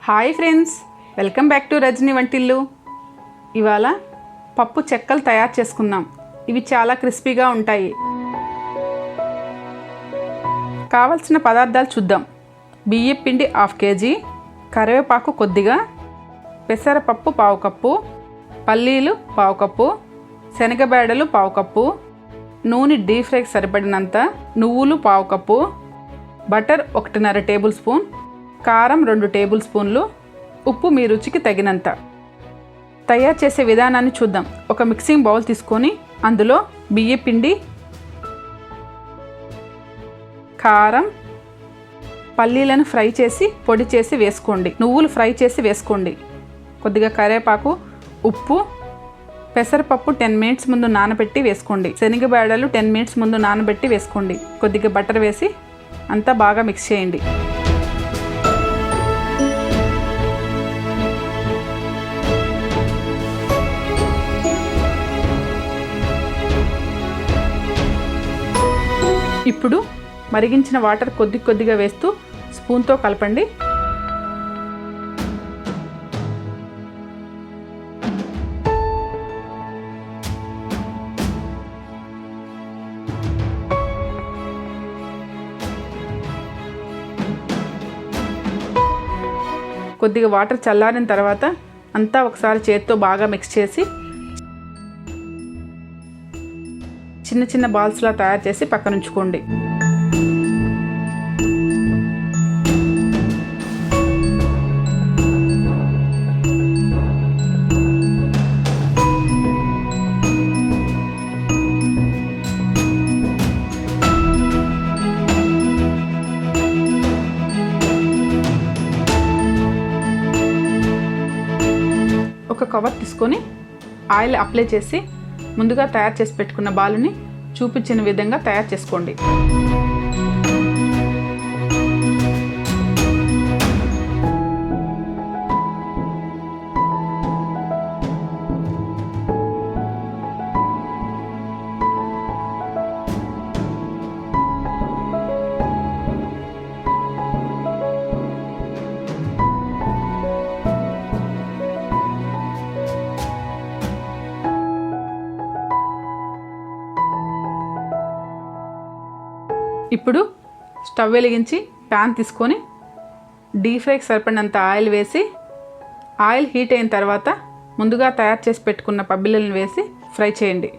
Hi friends, welcome back to RajaniVantillu. ఇవాళ పప్పు చెక్కలు తయారు చేసుకుందాం. ఇవి చాలా క్రిస్పీగా ఉంటాయి. కావాల్సిన పదార్థాలు చూద్దాం. బియ్యం పిండి 1/2 kg, కరివేపాకు కొద్దిగా, పెసరపప్పు 1/2 కప్పు, పల్లీలు 1/2 కప్పు, శనగబేడలు 1/2 కప్పు, నూనె డీప్ ఫ్రైకి సరిపడినంత, నువ్వులు 1/2 కప్పు, బటర్ 1.5 టేబుల్ స్పూన్, కారం 2 టేబుల్ స్పూన్లు, ఉప్పు మీ రుచికి తగినంత. తయారు చేసే విధానాన్ని చూద్దాం. ఒక మిక్సింగ్ బౌల్ తీసుకొని అందులో బియ్యం పిండి, కారం, పల్లీలను ఫ్రై చేసి పొడి చేసి వేసుకోండి. నువ్వులు ఫ్రై చేసి వేసుకోండి. కొద్దిగా కరివేపాకు, ఉప్పు, పెసరపప్పు 10 మినిట్స్ ముందు నానబెట్టి వేసుకోండి. శనగబేడలు 10 మినిట్స్ ముందు నానబెట్టి వేసుకోండి. కొద్దిగా బటర్ వేసి అంతా బాగా మిక్స్ చేయండి. ఇప్పుడు మరిగించిన వాటర్ కొద్దిగా వేస్తూ స్పూన్తో కలపండి. కొద్దిగా వాటర్ చల్లారిన తర్వాత అంతా ఒకసారి చేతితో బాగా మిక్స్ చేసి చిన్న చిన్న బాల్స్లా తయారు చేసి పక్కన ఉంచుకోండి. ఒక కవర్ తీసుకొని ఆయిల్ అప్లై చేసి ముందుగా తయారు చేసి పెట్టుకున్న బాలుని చూపించిన విధంగా తయారు చేసుకోండి. ఇప్పుడు స్టవ్ వెలిగించి ప్యాన్ తీసుకొని డీప్ ఫ్రైకి సరిపడినంత ఆయిల్ వేసి, ఆయిల్ హీట్ అయిన తర్వాత ముందుగా తయారు చేసి పెట్టుకున్న పబ్బిళ్ళను వేసి ఫ్రై చేయండి.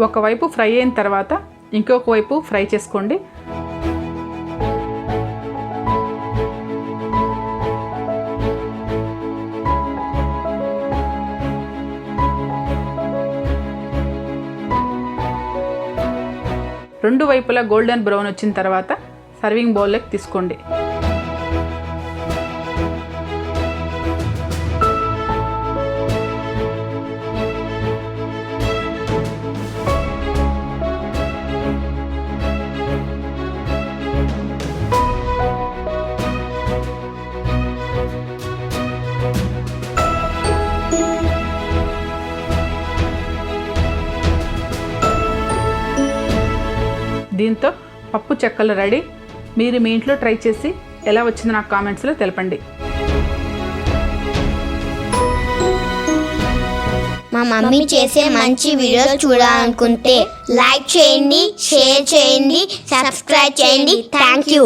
ఒకవైపు ఫ్రై అయిన తర్వాత ఇంకొక వైపు ఫ్రై చేసుకోండి. రెండు వైపులా గోల్డెన్ బ్రౌన్ వచ్చిన తర్వాత సర్వింగ్ బౌల్లోకి తీసుకోండి. దీంతో పప్పు చెక్కలు రెడీ. మీరు మీ ఇంట్లో ట్రై చేసి ఎలా వచ్చిందో నాకు కామెంట్స్లో తెలపండి. మా మమ్మీ చేసే మంచి వీడియోలు చూడాలనుకుంటే లైక్ చేయండి, షేర్ చేయండి, సబ్స్క్రైబ్ చేయండి. Thank you.